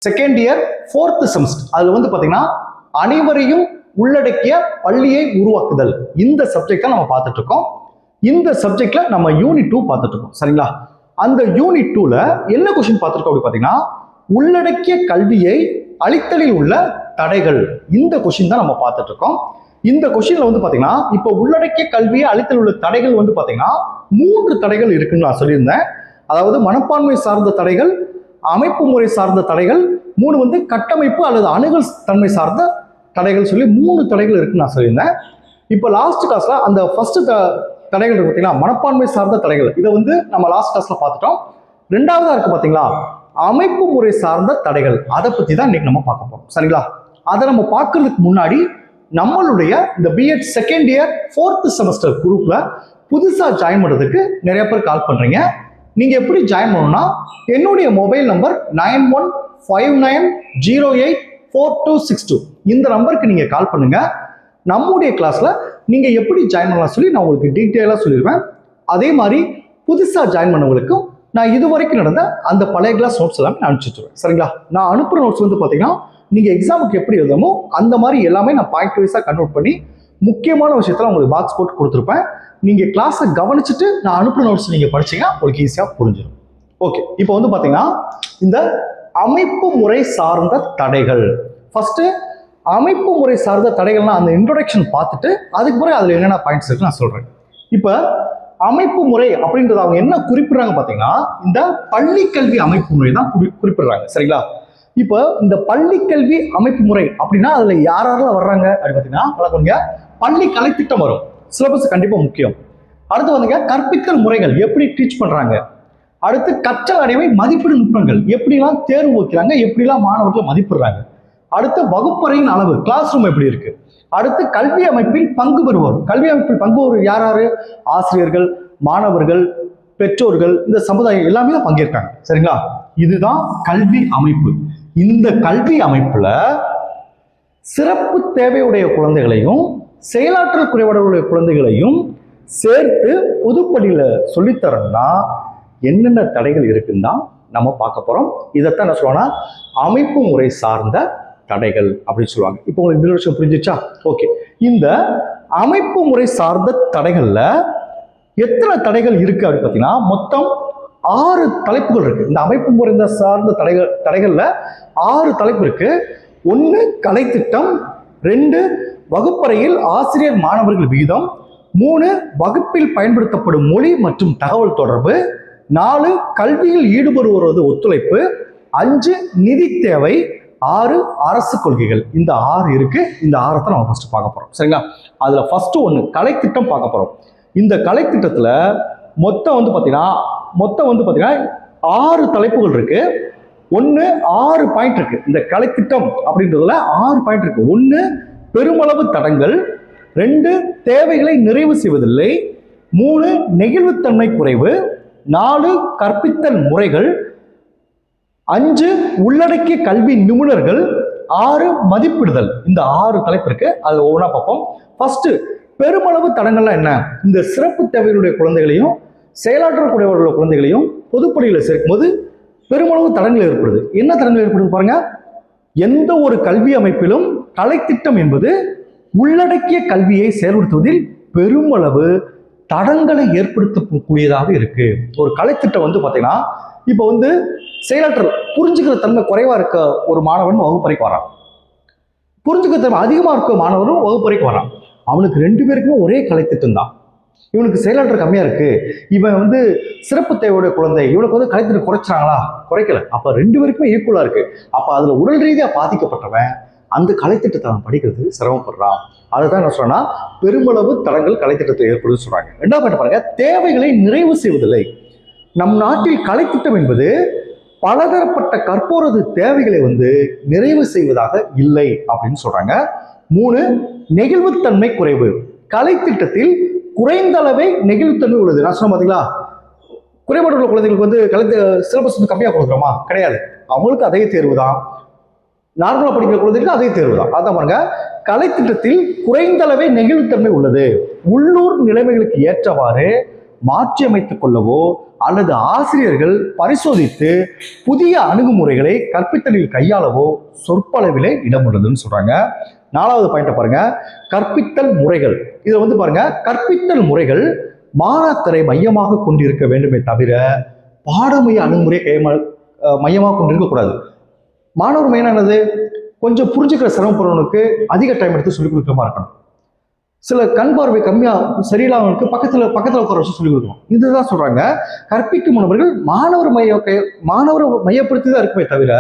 Second year 4th semester. அதுல வந்து பாத்தீங்கன்னா அனைவரையும் உள்ளடக்கிய பள்ளியை உருவாக்குதல் இந்த சப்ஜெக்ட் நம்ம பார்த்துட்டு இருக்கோம். இந்த சப்ஜெக்ட்ல நம்ம யூனிட் 2 பார்த்துட்டு இருக்கோம். சரிங்களா? அந்த யூனிட் 2ல என்ன கொஸ்டின் பார்த்துருக்கோம் அப்படி பாத்தீங்கன்னா உள்ளடக்கிய கல்வியை அளித்தலில் உள்ள தடைகள். இந்த கொஸ்டின் தான் நம்ம பார்த்துட்டு இருக்கோம். இந்த கொஸ்டின்ல வந்து பாத்தீங்கன்னா இப்ப உள்ளடக்கிய கல்வியை அளித்தல் உள்ள தடைகள் வந்து பாத்தீங்கன்னா 3 தடைகள் இருக்குன்னு நான் சொல்லியிருந்தேன். அதாவது மனப்பான்மை சார்ந்த தடைகள், அமைப்பு முறை சார்ந்த தடைகள், 3 வந்து கட்டமைப்பு அல்லது அணுகல் தன்மை சார்ந்த தடைகள் சொல்லி 3 தடைகள் இருக்குன்னு நான் சொல்லியிருந்தேன். இப்போ லாஸ்ட் கிளாஸ்ல அந்த ஃபர்ஸ்ட் தடைகள் இருக்கு பார்த்தீங்களா, மனப்பான்மை சார்ந்த தடைகள். இதை வந்து நம்ம லாஸ்ட் கிளாஸ்ல பார்த்துட்டோம். ரெண்டாவதா இருக்கு பார்த்தீங்களா அமைப்பு முறை சார்ந்த தடைகள். அதை பத்தி தான் இன்னைக்கு நம்ம பார்க்க போறோம். சரிங்களா? அதை நம்ம பார்க்கறதுக்கு முன்னாடி நம்மளுடைய இந்த BEd second year 4th semester குரூப்ல புதுசா ஜாயின் பண்றதுக்கு நிறைய பேர் கால் பண்றீங்க. நீங்க எப்படி ஜாயின் பண்ணணும்னா என்னுடைய மொபைல் நம்பர் 9159084262 இந்த நம்பருக்கு நீங்க கால் பண்ணுங்க. நம்முடைய கிளாஸ்ல நீங்க எப்படி ஜாயின் பண்ணலாம் சொல்லி நான் உங்களுக்கு டீட்டெயிலாக சொல்லிடுவேன். அதே மாதிரி புதுசா ஜாயின் பண்ணவங்களுக்கும் நான் இதுவரைக்கும் நடந்த அந்த பழைய கிளாஸ் நோட்ஸ் எல்லாமே நான் அனுப்பிச்சுடுவேன். சரிங்களா? நான் அனுப்புற நோட்ஸ் வந்து பாத்தீங்கன்னா நீங்க எக்ஸாமுக்கு எப்படி எழுதமோ அந்த மாதிரி எல்லாமே நான் பாயிண்ட் வைஸா கன்வெர்ட் பண்ணி முக்கியமான விஷயத்துல உங்களுக்கு பாக்ஸ் போட்டு கொடுத்துருப்பேன். நீங்க கிளாஸை கவனிச்சுட்டு நான் அனுப்புற நோட்ஸ் நீங்க படிச்சீங்கன்னா உங்களுக்கு ஈஸியா புரிஞ்சிடும். ஓகே, இப்போ வந்து பாத்தீங்கன்னா இந்த அமைப்பு முறை சார்ந்த தடைகள். ஃபர்ஸ்ட் அமைப்பு முறை சார்ந்த தடைகள்னா அந்த இன்ட்ரோடக்ஷன் பார்த்துட்டு அதுக்கு பிறகு அதுல என்னென்ன பாயிண்ட்ஸ் இருக்கு நான் சொல்றேன். இப்ப அமைப்பு முறை அப்படின்றது அவங்க என்ன குறிப்பிடுறாங்க பாத்தீங்கன்னா இந்த பள்ளி கல்வி அமைப்பு முறை தான் குறிப்பிடுறாங்க. சரிங்களா? இப்போ இந்த பள்ளி கல்வி அமைப்பு முறை அப்படின்னா அதுல யாரெல்லாம் வர்றாங்க அப்படின்னு பாத்தீங்கன்னா பள்ளி கலைத்திட்டம் வரும். சிலபஸ் கண்டிப்பா முக்கியம். அடுத்து வந்துங்க கற்பித்தல் முறைகள் எப்படி டீச் பண்றாங்க. அடுத்து கற்றல் அடைவை மதிப்பீடு நுட்பங்கள் எப்படிலாம் தேர்வு வைக்கிறாங்க, எப்படிலாம் மாணவர்களை மதிப்பிடுறாங்க. அடுத்து வகுப்பறையின் அளவு, கிளாஸ் ரூம் எப்படி இருக்கு. அடுத்து கல்வி அமைப்பில் பங்கு பெறுவோர். கல்வி அமைப்பில் பங்கு பெறுவோர் யார் யாரு? ஆசிரியர்கள், மாணவர்கள், பெற்றோர்கள், இந்த சமுதாயம் எல்லாமே தான் பங்கேற்காங்க. சரிங்களா? இதுதான் கல்வி அமைப்பு. இந்த கல்வி அமைப்புல சிறப்பு தேவையுடைய குழந்தைகளையும் செயலாற்றல் குறைபாடுடைய குழந்தைகளையும் சேர்த்து பொதுப்பள்ளியில சொல்லித்தரணும்னா என்னென்ன தடைகள் இருக்குன்னு தான் நம்ம பார்க்க போறோம். இதைத்தான் என்ன சொல்லுவாங்கன்னா அமைப்பு முறை சார்ந்த தடைகள் அப்படின்னு சொல்லுவாங்க. இப்போ உங்களுக்கு இந்த விஷயம் புரிஞ்சிச்சா? ஓகே, இந்த அமைப்பு முறை சார்ந்த தடைகள்ல எத்தனை தடைகள் இருக்கு அப்படின்னு பார்த்தீங்கன்னா மொத்தம் 6 தலைப்புகள் இருக்கு. இந்த அமைப்பு முறை சார்ந்த தடைகள்ல 6 தலைப்பு இருக்கு. 1 கலைத்திட்டம், 2 வகுப்பறையில் ஆசிரியர் மாணவர்கள் விகிதம், 3 வகுப்பில் பயன்படுத்தப்படும் மொழி மற்றும் தகவல் தொடர்பு, 4 கல்வியில் ஈடுபடுவது ஒத்துழைப்பு, 5 நிதி தேவை, 6 அரசு கொள்கைகள். இந்த 6 இருக்கு. இந்த 6 தான் நம்ம ஃபர்ஸ்ட் பார்க்க போறோம். சரிங்களா? அதுல ஃபர்ஸ்ட் 1 கலைத்திட்டம் பார்க்க போறோம். இந்த கலைத்திட்டத்துல மொத்தம் வந்து பாத்தீங்கன்னா 6 தலைப்புகள் இருக்கு. 6 பாயிண்ட் இருக்கு. இந்த கலைத்திட்டம் அப்படின்றதுல 6 பாயிண்ட் இருக்கு. 1 பெருமளவு தடங்கள், 2 தேவைகளை நிறைவு செய்வதில்லை, 3 நெகிழ்வுத்தன்மை குறைவு, 4 கற்பித்தல் முறைகள், 5 உள்ளடக்கிய கல்வி நிபுணர்கள், 6 மதிப்பிடுதல். இந்த 6 தலைப்பு இருக்கு. அது ஒவ்வொன்றா பார்ப்போம். ஃபர்ஸ்ட் பெருமளவு தடங்கள்லாம் என்ன? இந்த சிறப்பு தேவையுடைய குழந்தைகளையும் செயலாற்றக்கூடிய குழந்தைகளையும் பொதுப்பள்ளியில சேர்க்கும் போது பெருமளவு தடங்கள் ஏற்படுது. என்ன தடங்கள் ஏற்படுது பாருங்க. எந்த ஒரு கல்வி அமைப்பிலும் கலைத்திட்டம் என்பது உள்ளடக்கிய கல்வியை செயல்படுத்துவதில் பெருமளவு தடங்களை ஏற்படுத்தக்கூடியதாக இருக்கு. ஒரு கலைத்திட்டம் வந்து பாத்தீங்கன்னா இப்போ வந்து செயலாற்றல் புரிஞ்சுக்கிற தன்மை குறைவா இருக்க ஒரு மாணவன் வகுப்பறைக்கு வரான். புரிஞ்சுக்கிற தன்மை அதிகமா இருக்க மாணவரும் வகுப்பறைக்கு வரான். அவனுக்கு 2 பேருக்குமே ஒரே கலைத்திட்டம் தான். இவனுக்கு செயலாற்றல் கம்மியா இருக்கு, இவன் வந்து சிறப்பு தேவையுடைய குழந்தை, இவனுக்கு வந்து கலைத்திட்டம் குறைச்சாங்களா? குறைக்கல. அப்ப 2 பேருக்குமே ஈக்குவலா இருக்கு. அப்ப அதுல உடல் ரீதியா பாதிக்கப்பட்டவன் அந்த கலைத்திட்டத்தை அவன் படிக்கிறது சிரமப்படுறான். அதுதான் என்ன சொல்றேன்னா பெருமளவு தடங்கள் கலைத்திட்டத்தை ஏற்படுது சொல்றாங்க. 2வது பாருங்க, தேவைகளை நிறைவு செய்வதில்லை. நம் நாட்டில் கலைத்திட்டம் என்பது பலதரப்பட்ட கற்போரது தேவைகளை வந்து நிறைவு செய்வதாக இல்லை அப்படின்னு சொல்றாங்க. 3 நெகிழ்வுத்தன்மை குறைவு. கலைத்திட்டத்தில் குறைந்த அளவே நெகிழ்வுத்தன்மை உள்ளது. நான் சொன்ன பாத்தீங்களா, குறைபாடுள்ள குழந்தைகளுக்கு வந்து சிலபஸ் வந்து கம்மியா கொடுக்குறோமா? கிடையாது. அவங்களுக்கு அதே தேர்வு தான். நார்மலா படிக்கிற குழந்தைகளுக்கு அதே தேர்வு தான். அதான் பாருங்க, கலைத்திட்டத்தில் குறைந்த அளவே நெகிழ்வுத்தன்மை உள்ளது. உள்ளூர் நிலைமைகளுக்கு ஏற்றவாறு மாற்றி அமைத்துக் கொள்ளவோ அல்லது ஆசிரியர்கள் பரிசோதித்து புதிய அணுகுமுறைகளை கற்பித்தலில் கையாளவோ சொற்பளவிலே இடம் உள்ளதுன்னு சொல்றாங்க. 4வது பாயிண்ட பாருங்க, கற்பித்தல் முறைகள். இதை வந்து பாருங்க, கற்பித்தல் முறைகள் மாணாக்கரை மையமாக கொண்டிருக்க வேண்டுமே தவிர பாடமைய அணுகுமுறை மையமாக கொண்டிருக்க கூடாது. மாணவர் மையம் என்னது, கொஞ்சம் புரிஞ்சுக்கிற சிரமப்படுறவனுக்கு அதிக டைம் எடுத்து சொல்லிக் கொடுக்குற இருக்கணும். சில கண் பார்வை கம்மியா சரியில்லாதவனுக்கு பக்கத்துல உட்கார வச்சு சொல்லிக் கொடுக்கணும். இதுதான் சொல்றாங்க, கற்பிக்கும் மாணவர்கள் மாணவரை மையப்படுத்தி தான் இருக்குமே தவிர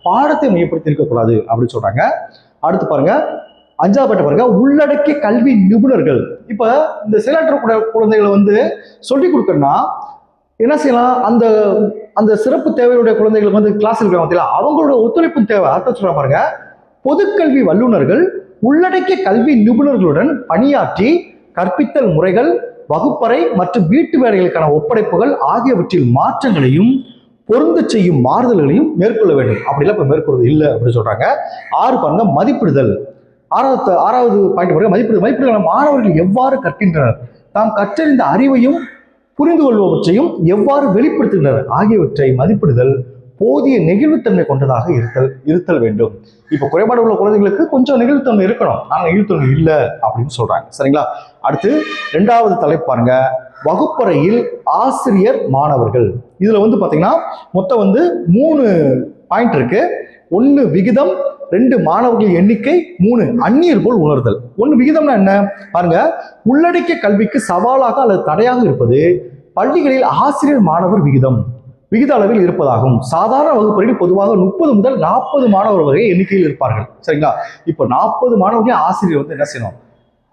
பாடத்தை மையப்படுத்தி இருக்கக்கூடாது அப்படின்னு சொல்றாங்க. அடுத்து பாருங்க, 5வது பாயிண்ட் பாருங்க, உள்ளடக்கிய கல்வி நிபுணர்கள். இப்ப இந்த செயலாற்ற குழந்தைகளை வந்து சொல்லிக் கொடுக்கணும்னா என்ன செய்யலாம், அந்த அந்த சிறப்பு தேவையுடைய குழந்தைகளுக்கு வந்து கிளாஸ் இருக்கிற அவங்களோட ஒத்துழைப்பு தேவை. அர்த்தம் சொல்ற பாருங்க, பொதுக்கல்வி வல்லுநர்கள் உள்ளடக்கிய கல்வி நிபுணர்களுடன் பணியாற்றி கற்பித்தல் முறைகள், வகுப்பறை மற்றும் வீட்டு வேலைகளுக்கான ஒப்படைப்புகள் ஆகியவற்றில் மாற்றங்களையும் பொருந்த செய்யும் மாறுதல்களையும் மேற்கொள்ள வேண்டும். அப்படிலாம் இப்ப மேற்கொள்வது இல்லை அப்படின்னு சொல்றாங்க. 6 பாருங்க, மதிப்பிடுதல். 6வது பாயிண்ட் பாருங்க, மதிப்பிடுதல் மாணவர்கள் எவ்வாறு கற்கின்றனர், தாம் கற்றறிந்த அறிவையும் புரிந்து கொள்பவற்றையும் எவ்வாறு வெளிப்படுத்துகின்றனர் ஆகியவற்றை மதிப்பிடுதல் போதிய நெகிழ்வுத்தன்மை கொண்டதாக இருத்தல் வேண்டும். இப்ப குறைபாடு உள்ள குழந்தைகளுக்கு கொஞ்சம் நெகிழ்வுத்தன்மை இருக்கணும், ஆனா நெகிழ்வுத்தன்மை இல்லை அப்படின்னு சொல்றாங்க. சரிங்களா? அடுத்து 2வது தலைப்பு பாருங்க, வகுப்பறையில் ஆசிரியர் மாணவர்கள். இதுல வந்து பாத்தீங்கன்னா மொத்தம் வந்து 3 பாயிண்ட் இருக்கு. 1 விகிதம், 2 மாணவர்கள் எண்ணிக்கை, 3 அந்நியர் போல் உணர்தல். 1 விகிதம்னா என்ன பாருங்க, உள்ளடக்கிய கல்விக்கு சவாலாக அல்லது தடையாக இருப்பது பள்ளிகளில் ஆசிரியர் மாணவர் விகித அளவில் இருப்பதாகும். சாதாரண வகுப்பறையில் பொதுவாக 30 முதல் 40 மாணவர் வகை எண்ணிக்கையில் இருப்பார்கள். சரிங்களா? இப்போ 40 மாணவர்களே ஆசிரியர் வந்து என்ன செய்யணும்,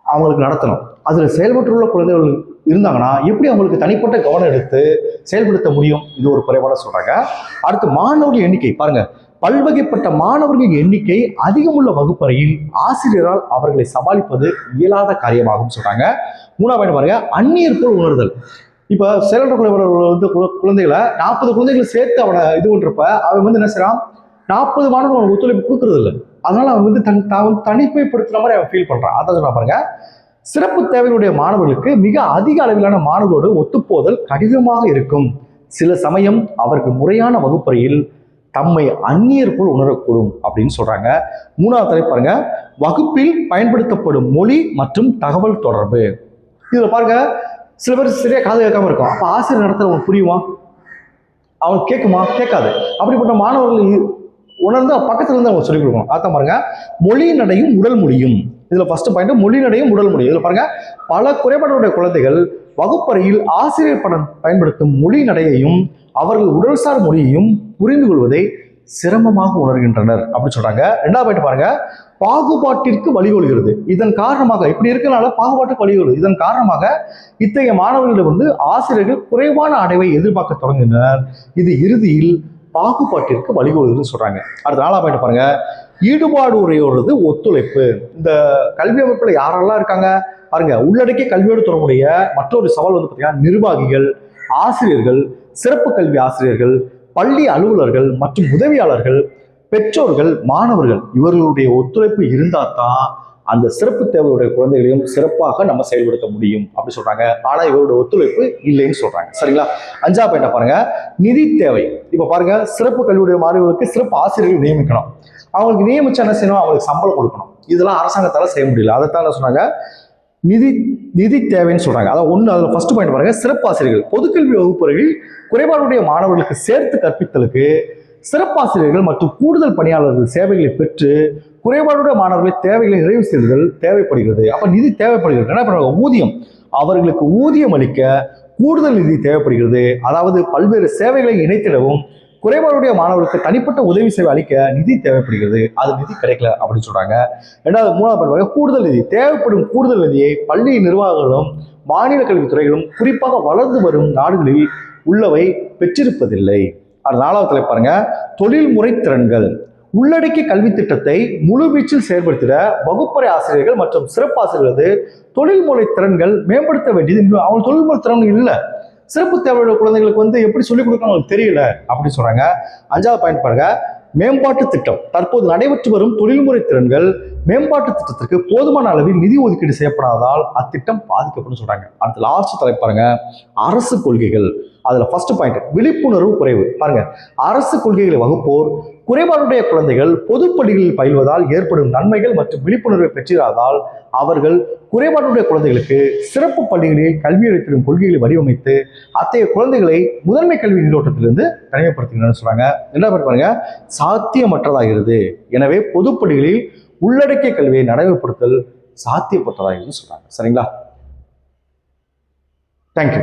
அவங்களுக்கு நடத்தணும். அதுல செயல்பட்டுள்ள குழந்தைகள் இருந்தாங்கன்னா எப்படி அவங்களுக்கு தனிப்பட்ட கவனம் எடுத்து செயல்படுத்த முடியும்? இது ஒரு குறைபாட சொல்றாங்க. அடுத்து மாணவர்கள் எண்ணிக்கை பாருங்க, பல்வகைப்பட்ட மாணவர்கள் எண்ணிக்கை அதிகமுள்ள வகுப்பறையில் ஆசிரியரால் அவர்களை சமாளிப்பது இயலாத காரியமாகும் சொல்றாங்க. 3வது பாருங்க, அந்நியர் போல் உணர்தல். இப்ப செயலற்ற குறைபாடுகள் வந்து குழந்தைகளை 40 குழந்தைகளை சேர்த்து அவனை இது பண்றப்ப அவன் வந்து என்ன செய்யறான், 40 மாணவர்கள் அவனுக்கு ஒத்துழைப்பு கொடுக்கறது இல்லை. அதனால அவன் வந்து தனிமைப்படுத்துற மாதிரி அவன் ஃபீல் பண்றான். அதான் சொல்ல பாருங்க, சிறப்பு தேவையுடைய மாணவர்களுக்கு மிக அதிக அளவிலான மாணவர்களோடு ஒத்துப்போதல் கடினமாக இருக்கும். சில சமயம் அவர்கள் முறையான வகுப்பறையில் தம்மை அந்நியர் போல் உணரக்கூடும் அப்படின்னு சொல்றாங்க. 3வது தலைப்பு பாருங்க, வகுப்பில் பயன்படுத்தப்படும் மொழி மற்றும் தகவல் தொடர்பு. இதுல பாருங்க, சில பேர் சரியா காது கேட்காம இருக்கும். அப்ப ஆசிரியர் நடத்துறவங்க புரியுமா, அவன் கேட்குமா, கேட்காது. அப்படிப்பட்ட மாணவர்கள் உணர்ந்து பக்கத்துல இருந்து அவங்க சொல்லிக் கொடுக்கணும். அதான் பாருங்க, மொழி நடையும் உடல் மொழியும். இதுல ஃபர்ஸ்ட் பாயிண்ட் மொழி நடையும் உடல் மொழியும். இதுல பாருங்க, பல குறைபாடுடைய குழந்தைகள் வகுப்பறையில் ஆசிரியர் பயன்படுத்தும் மொழி நடையையும் அவர்கள் உடல்சார் மொழியையும் புரிந்து கொள்வதை சிரமமாக உணர்கின்றனர் அப்படின்னு சொல்றாங்க. 2வது பாயிண்ட் பாருங்க, பாகுபாட்டிற்கு வழிகொள்கிறது. இதன் காரணமாக இப்படி இருக்கனால பாகுபாட்டுக்கு வழிகொள்கிறது. இதன் காரணமாக இத்தகைய மாணவர்களிடம் வந்து ஆசிரியர்கள் குறைவான அடைவை எதிர்பார்க்க தொடங்குகின்றனர். இது இறுதியில் பாகுபாட்டிற்கு வழிகொள்கிறதுன்னு சொல்றாங்க. அடுத்த 4வது பாயிண்ட் பாருங்க, ஈடுபாடு உரையோடு ஒத்துழைப்பு. இந்த கல்வி அமைப்புல யாரெல்லாம் இருக்காங்க பாருங்க, உள்ளடக்கிய கல்வியோடு தொடர்புடைய மற்றொரு சவால் வந்து பார்த்தீங்கன்னா நிர்வாகிகள், ஆசிரியர்கள், சிறப்பு கல்வி ஆசிரியர்கள், பள்ளி அலுவலர்கள் மற்றும் உதவியாளர்கள், பெற்றோர்கள், மாணவர்கள் இவர்களுடைய ஒத்துழைப்பு இருந்தால் தான் அந்த சிறப்பு தேவையுடைய குழந்தைகளையும் சிறப்பாக நம்ம செயல்படுத்த முடியும் அப்படி சொல்றாங்க. ஆனா இவருடைய ஒத்துழைப்பு இல்லைன்னு சொல்றாங்க. சரிங்களா? 5வது பாயிண்ட் பாருங்க, நிதி தேவை. இப்ப பாருங்க, சிறப்பு கல்வியுடைய மாணவர்களுக்கு சிறப்பு ஆசிரியர்கள் நியமிக்கணும். அவங்களுக்கு நியமிச்சா என்ன செய்யணும், அவங்களுக்கு சம்பளம் கொடுக்கணும். இதெல்லாம் அரசாங்கத்தால செய்ய முடியல. அதைத்தான் சொன்னாங்க, நிதி தேவைன்னு சொல்றாங்க. அதான் ஒண்ணு. அதுல ஃபர்ஸ்ட் பாயிண்ட் பாருங்க, சிறப்பு ஆசிரியர்கள். பொதுக்கல்வி வகுப்பறையில் குறைபாடுடைய மாணவர்களுக்கு சேர்த்து கற்பித்தலுக்கு சிறப்பாசிரியர்கள் மற்றும் கூடுதல் பணியாளர்கள் சேவைகளை பெற்று குறைபாடுடைய மாணவர்களின் தேவைகளை நிறைவு செய்தல் தேவைப்படுகிறது. அப்ப நிதி தேவைப்படுகிறது. என்ன பண்ணுவாங்க, ஊதியம். அவர்களுக்கு ஊதியம் அளிக்க கூடுதல் நிதி தேவைப்படுகிறது. அதாவது பல்வேறு சேவைகளை இணைத்திடவும் குறைபாடுடைய மாணவர்களுக்கு தனிப்பட்ட உதவி சேவை அளிக்க நிதி தேவைப்படுகிறது. அது நிதி கிடைக்கல அப்படின்னு சொல்றாங்க. 3வது கூடுதல் நிதி. தேவைப்படும் கூடுதல் நிதியை பள்ளி நிர்வாகங்களும் மாநில கல்வித்துறைகளும் குறிப்பாக வளர்ந்து வரும் நாடுகளில் உள்ளவை பெற்றிருப்பதில்லை. 4வது தலைப்பு பாருங்க, தொழில்முறை திறன்கள். உள்ளடக்கிய கல்வி திட்டத்தை முழுவீச்சில் செயல்படுத்திட வகுப்பறை ஆசிரியர்கள் மற்றும் சிறப்பு ஆசிரியர்களது தொழில்முறை திறன்கள் மேம்படுத்த வேண்டியது. அவங்க தொழில்முறை திறன்கள் இல்லை. சிறப்பு தேவையுள்ள குழந்தைகளுக்கு வந்து எப்படி சொல்லிக் கொடுக்கணும் அவங்களுக்கு தெரியல அப்படின்னு சொல்றாங்க. 5வது பாயிண்ட் பாருங்க, மேம்பாட்டு திட்டம் தற்போது நடைபெற்று வரும் தொழில்முறை திறன்கள் மேம்பாட்டு திட்டத்திற்கு போதுமான அளவில் நிதி ஒதுக்கீடு செய்யப்படாததால் அத்திட்டம் பாதிக்கப்படும் சொல்றாங்க. அடுத்து லாஸ்ட் தலைப்பு பாருங்க, அரசு கொள்கைகள். அதுல ஃபர்ஸ்ட் பாயிண்ட் விழிப்புணர்வு குறைவு. பாருங்க, அரசு கொள்கைகளை வகுப்போர் குறைபாடுடைய குழந்தைகள் பொதுப்பள்ளிகளில் பயில்வதால் ஏற்படும் நன்மைகள் மற்றும் விழிப்புணர்வை பெற்றிராதால் அவர்கள் குறைபாடுடைய குழந்தைகளுக்கு சிறப்பு பள்ளிகளில் கல்வி அளித்திடும் கொள்கைகளை வடிவமைத்து அத்தகைய குழந்தைகளை முதன்மை கல்வி நீரோட்டத்திலிருந்து தனிமைப்படுத்துகிறான்னு சொல்றாங்க. என்ன பாருங்க, சாத்தியமற்றதாகிறது. எனவே பொதுப்பள்ளிகளில் உள்ளடக்கிய கல்வியை நடைமுறைப்படுத்தல் சாத்தியப்பட்டதாகிறது சொல்றாங்க. சரிங்களா? தேங்க்யூ.